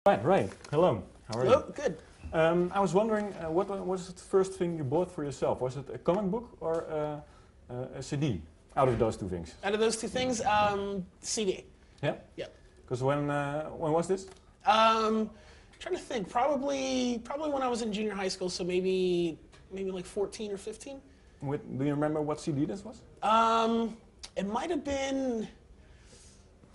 Right. Hello. How are Hello, you? good. I was wondering, what was the first thing you bought for yourself? Was it a comic book or a CD? Out of those two things. Out of those two things, CD. Yeah. Yep. Because when was this? Trying to think. Probably when I was in junior high school. So maybe like 14 or 15. Do you remember what CD this was? It might have been.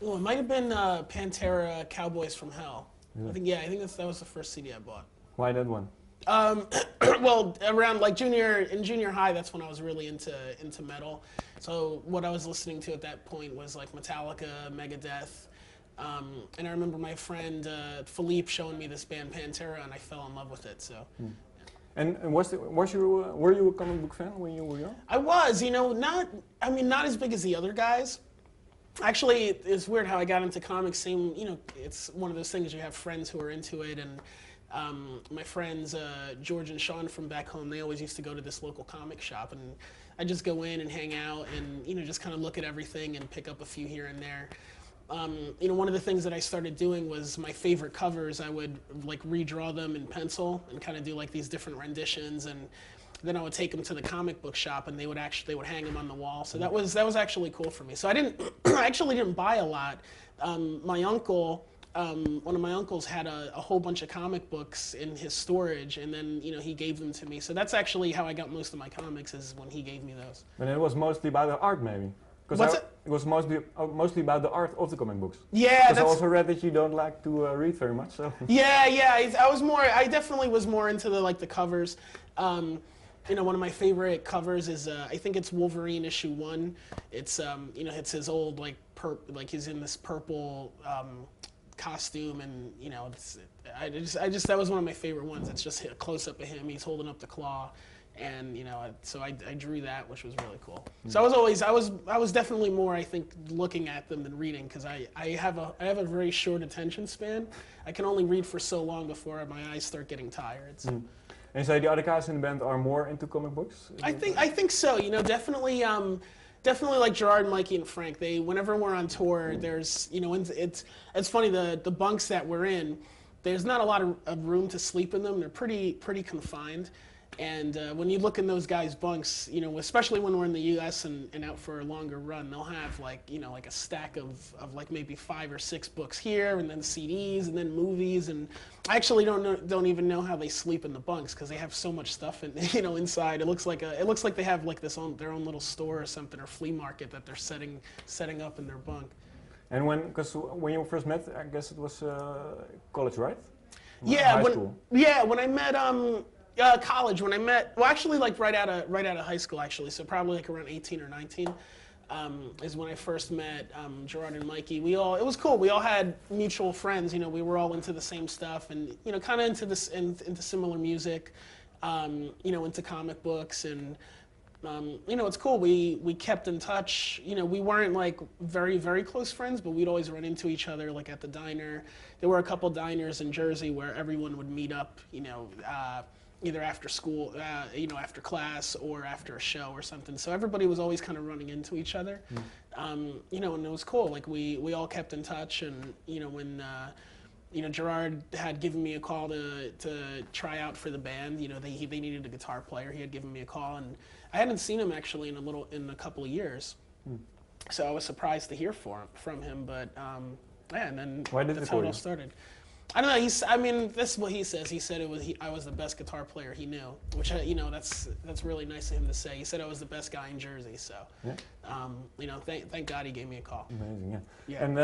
Oh, it might have been Pantera, Cowboys from Hell. Really? I think that was the first CD I bought. Why that one? Well, around like junior high, that's when I was really into metal. So what I was listening to at that point was like Metallica, Megadeth, and I remember my friend Philippe showing me this band Pantera, and I fell in love with it. So. And were you a comic book fan when you were young? I was, not as big as the other guys. Actually, it's weird how I got into comics. It's one of those things, you have friends who are into it, and my friends George and Sean from back home, they always used to go to this local comic shop, and I just go in and hang out and just kind of look at everything and pick up a few here and there. One of the things that I started doing was my favorite covers, I would like redraw them in pencil and kind of do like these different renditions, and then I would take them to the comic book shop, and they would hang them on the wall. So that was actually cool for me. So I actually didn't buy a lot. My uncle, one of my uncles had a whole bunch of comic books in his storage, and then he gave them to me. So that's actually how I got most of my comics, is when he gave me those. And it was mostly about the art, maybe. What's it? It was mostly about the art of the comic books. Yeah, because I also read that you don't like to read very much. So. Yeah. I definitely was more into the covers. One of my favorite covers is I think it's Wolverine issue 1. It's it's his old like he's in this purple costume, and that was one of my favorite ones. It's just a close up of him. He's holding up the claw, and so I drew that, which was really cool. So I was definitely more, I think, looking at them than reading, because I have a very short attention span. I can only read for so long before my eyes start getting tired. So. And so the other guys in the band are more into comic books? I think so. Definitely like Gerard, Mikey, and Frank. Whenever we're on tour, there's it's funny, the bunks that we're in, there's not a lot of room to sleep in them. They're pretty confined. And when you look in those guys' bunks, especially when we're in the U.S. and out for a longer run, they'll have like a stack of like maybe 5 or 6 books here, and then CDs, and then movies. And I actually don't even know how they sleep in the bunks, because they have so much stuff inside. It looks like they have like their own little store or something, or flea market that they're setting up in their bunk. And when you first met, I guess it was college, right? Yeah, high school. Yeah, when I met college, when I met, well, actually, like right out of high school, actually. So probably like around 18 or 19 is when I first met Gerard and Mikey. It was cool. We all had mutual friends. We were all into the same stuff, and kind of into similar music. Into comic books, and it's cool. We kept in touch. We weren't like very, very close friends, but we'd always run into each other like at the diner. There were a couple diners in Jersey where everyone would meet up. Either after school, after class, or after a show or something. So everybody was always kind of running into each other. And it was cool. Like we all kept in touch, and when Gerard had given me a call to try out for the band. They needed a guitar player. He had given me a call, and I hadn't seen him actually in a couple of years. So I was surprised to hear from him. But and then that's how it all started. I don't know. This is what he says. He said I was the best guitar player he knew, which that's really nice of him to say. He said I was the best guy in Jersey. So, yeah. Thank God he gave me a call. Amazing, yeah. And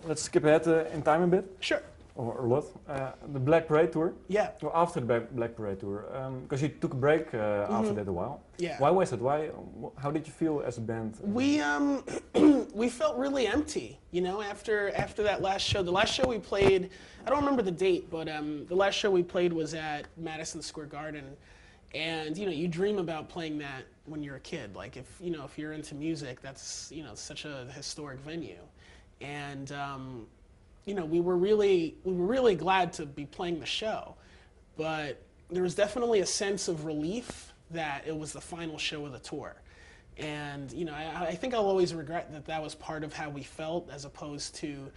let's skip ahead in time a bit. Sure. Or a lot. The Black Parade tour. Yeah. Or after the Black Parade tour, because you took a break after that a while. Yeah. Why was it? How did you feel as a band? We felt really empty, after that last show. The last show we played, I don't remember the date, but the last show we played was at Madison Square Garden, and you dream about playing that when you're a kid. Like if you're into music, that's such a historic venue, and we were really glad to be playing the show, but there was definitely a sense of relief that it was the final show of the tour. And I think I'll always regret that was part of how we felt, as opposed to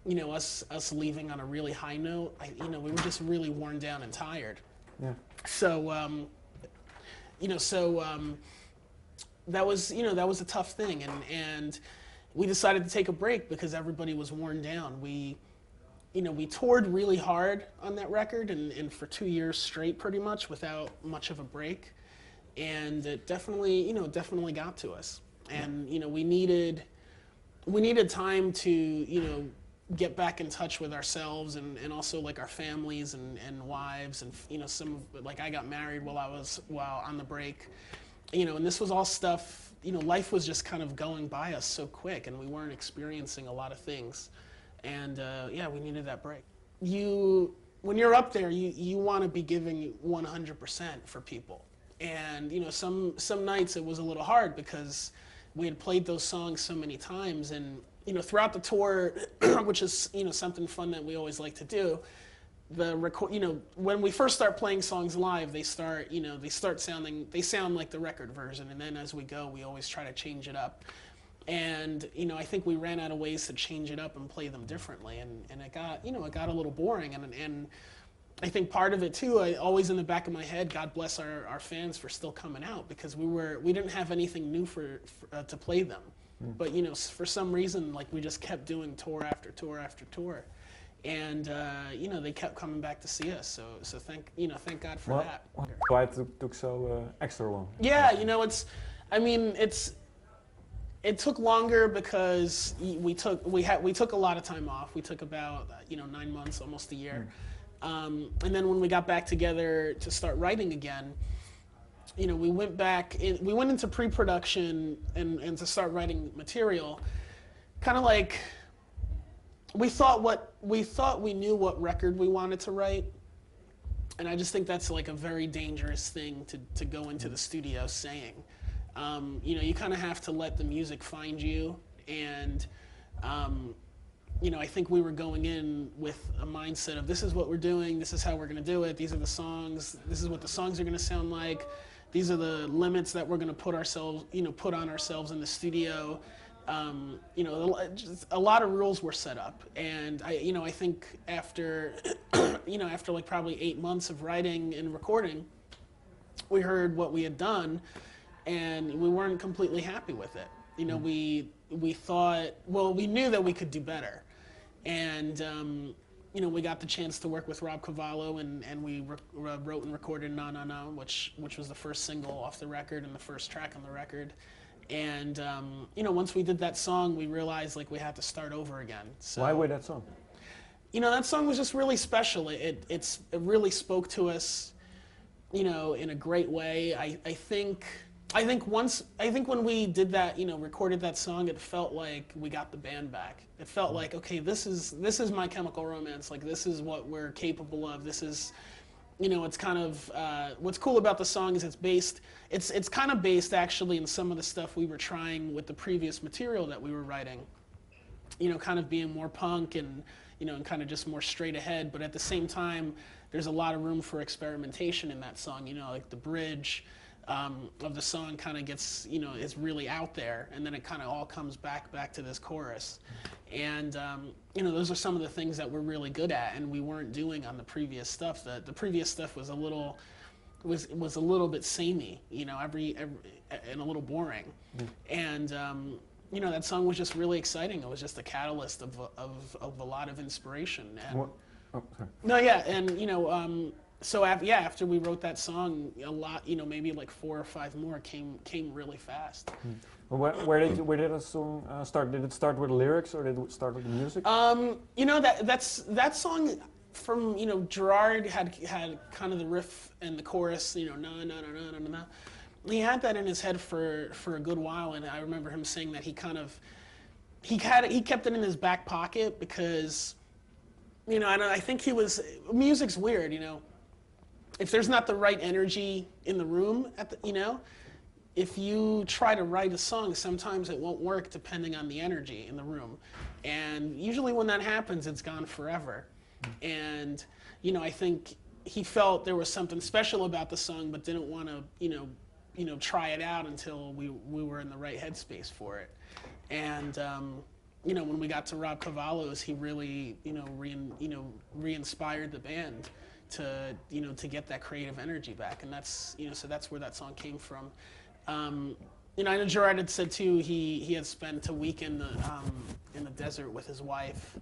you know, us leaving on a really high note. You know, we were just really worn down and tired. Yeah. So, you know, that was, you know, that was a tough thing, and we decided to take a break because everybody was worn down. We, you know, we toured really hard on that record, and for 2 years straight, pretty much without much of a break, and it definitely, you know, definitely got to us. And you know, we needed time to, you know, get back in touch with ourselves and also like our families and wives, and you know, like I got married while on the break, you know, and this was all stuff, you know, life was just kind of going by us so quick, and we weren't experiencing a lot of things, and yeah, we needed that break. When you're up there, you want to be giving 100% for people, and you know, some nights it was a little hard because we had played those songs so many times, and you know, throughout the tour, which is, you know, something fun that we always like to do, you know, when we first start playing songs live, they sound like the record version, and then as we go, we always try to change it up. And you know, I think we ran out of ways to change it up and play them differently, and it got, you know, it got a little boring, and I think part of it too, always in the back of my head, God bless our fans for still coming out, because we didn't have anything new to play them. But you know, for some reason, like we just kept doing tour after tour after tour, and you know, they kept coming back to see us. So thank God for that. Why it took so extra long? Yeah, you know, it took longer because we took a lot of time off. We took about 9 months, almost a year, and then when we got back together to start writing again, you know, we went into pre-production and to start writing material, kind of like we thought we knew what record we wanted to write, and I just think that's like a very dangerous thing to go into the studio saying. You know, you kind of have to let the music find you, and you know, I think we were going in with a mindset of, this is what we're doing, this is how we're going to do it, these are the songs, this is what the songs are going to sound like, these are the limits that we're going to put on ourselves in the studio. You know, just a lot of rules were set up, and I think after after like probably 8 months of writing and recording, we heard what we had done, and we weren't completely happy with it. You know, we thought, well, we knew that we could do better, and you know, we got the chance to work with Rob Cavallo, and we wrote and recorded "Na Na Na," which was the first single off the record and the first track on the record. And you know, once we did that song, we realized like we had to start over again. So, why that song? You know, that song was just really special. It really spoke to us, you know, in a great way. I think when we did that, you know, recorded that song, it felt like we got the band back. It felt like, okay, this is My Chemical Romance. Like, this is what we're capable of. This is, you know, it's kind of what's cool about the song is it's kind of based actually in some of the stuff we were trying with the previous material that we were writing. You know, kind of being more punk and, you know, and kind of just more straight ahead. But at the same time, there's a lot of room for experimentation in that song. You know, like the bridge of the song kind of gets, you know, is really out there, and then it kind of all comes back to this chorus, and you know, those are some of the things that we're really good at, and we weren't doing on the previous stuff. The previous stuff was a little bit samey, you know, and a little boring, and you know, that song was just really exciting. It was just a catalyst of a lot of inspiration. And, what? Oh, sorry. No, yeah, and you know. So after we wrote that song, a lot, you know, maybe like 4 or 5 more came really fast. Where did the song start? Did it start with the lyrics, or did it start with the music? You know, that song from, you know, Gerard had kind of the riff and the chorus, you know, na na na na na na. He had that in his head for a good while, and I remember him saying that he kept it in his back pocket because, you know, and I think music's weird, you know. If there's not the right energy in the room, you know, if you try to write a song, sometimes it won't work depending on the energy in the room. And usually when that happens, it's gone forever. And, you know, I think he felt there was something special about the song, but didn't want to, you know, try it out until we were in the right headspace for it. And, when we got to Rob Cavallo's, he really, re-inspired the band to, to get that creative energy back, and that's, so that's where that song came from. I know Gerard had said too, he had spent a week in the desert with his wife,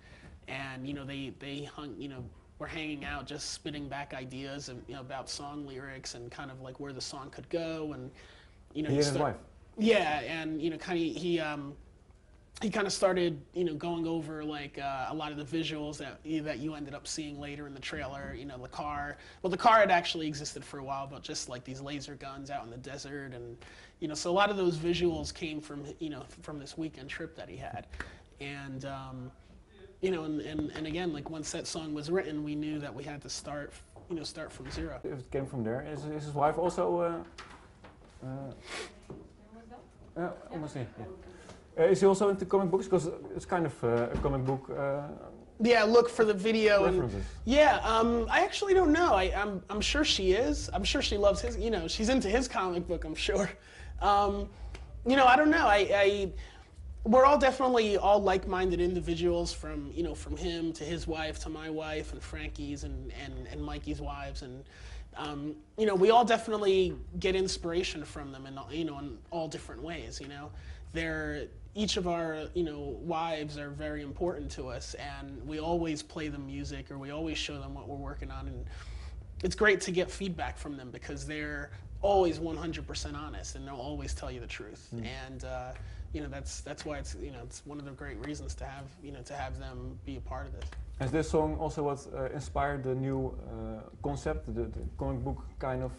and they hung, were hanging out, just spitting back ideas about song lyrics and kind of like where the song could go, and he and his wife. Yeah, and he kind of started, going over like a lot of the visuals that you ended up seeing later in the trailer. The car. Well, the car had actually existed for a while, but just like these laser guns out in the desert, and so a lot of those visuals came from from this weekend trip that he had, and and again, like once that song was written, we knew that we had to start from zero. It came from there. Is his wife also? Almost here. Yeah. Is he also into comic books? Because it's kind of a comic book. Yeah, look for the video. References. I actually don't know. I'm sure she is. I'm sure she loves his. She's into his comic book. I'm sure. I don't know. We're all definitely all like-minded individuals, from from him to his wife to my wife and Frankie's and Mikey's wives, and we all definitely get inspiration from them, and in all different ways. Each of our wives are very important to us, and we always play them music, or we always show them what we're working on, and it's great to get feedback from them because they're always 100% honest, and they'll always tell you the truth. And that's why it's it's one of the great reasons to have them be a part of this. Is this song also what inspired the new concept, the comic book kind of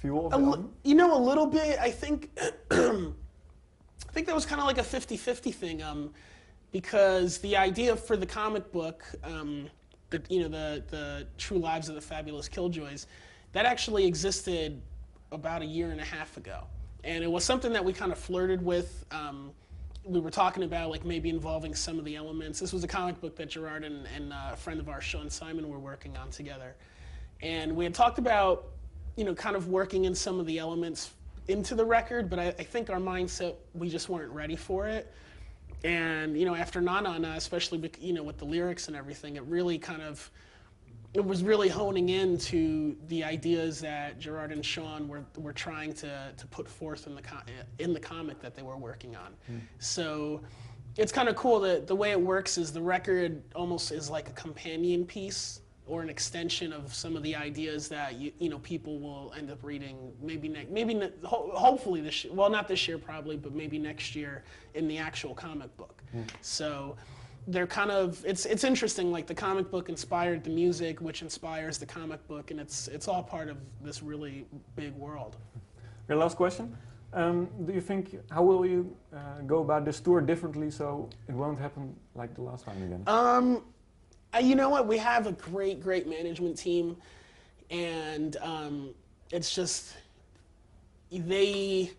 feel of the album? A little bit. I think I think that was kind of like a 50-50 thing, because the idea for the comic book, the True Lives of the Fabulous Killjoys, that actually existed about a year and a half ago, and it was something that we kind of flirted with. We were talking about like maybe involving some of the elements. This was a comic book that Gerard and a friend of ours, Sean Simon, were working on together, and we had talked about kind of working in some of the elements into the record, but I think our mindset, we just weren't ready for it. And after Na Na Na, especially with the lyrics and everything, it was really honing into the ideas that Gerard and Sean were trying to put forth in the comic that they were working on. So it's kind of cool that the way it works is the record almost is like a companion piece, or an extension of some of the ideas that people will end up reading hopefully this year. Well, not this year probably, but maybe next year in the actual comic book. So they're kind of it's interesting. Like the comic book inspired the music, which inspires the comic book, and it's all part of this really big world. Your last question. Do you think, how will you go about this tour differently so it won't happen like the last time again? You know what? We have a great management team, and it's just they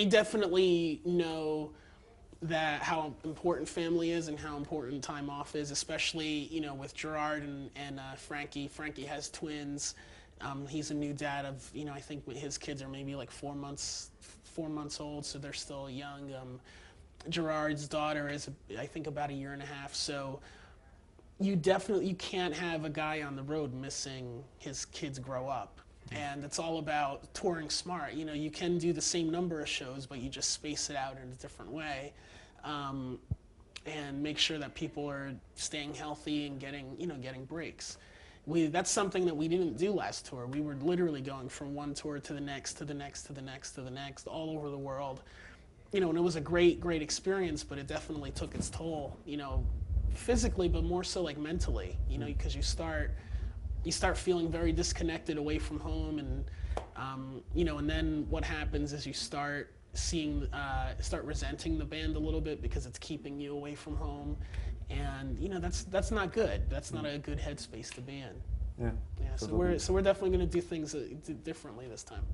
definitely know that how important family is and how important time off is, especially with Gerard and Frankie. Frankie has twins. He's a new dad of I think his kids are maybe like 4 months old, so they're still young. Gerard's daughter is I think about a year and a half. So you can't have a guy on the road missing his kids grow up. And it's all about touring smart. You can do the same number of shows, but you just space it out in a different way, and make sure that people are staying healthy and getting breaks. That's something that we didn't do last tour. We were literally going from one tour to the next, to the next, to the next, to the next, all over the world. And it was a great experience, but it definitely took its toll, physically, but more so like mentally, because you start feeling very disconnected away from home, and and then what happens is you start resenting the band a little bit because it's keeping you away from home, and that's not good. That's not a good headspace to be in. Yeah. So we're definitely going to do things differently this time.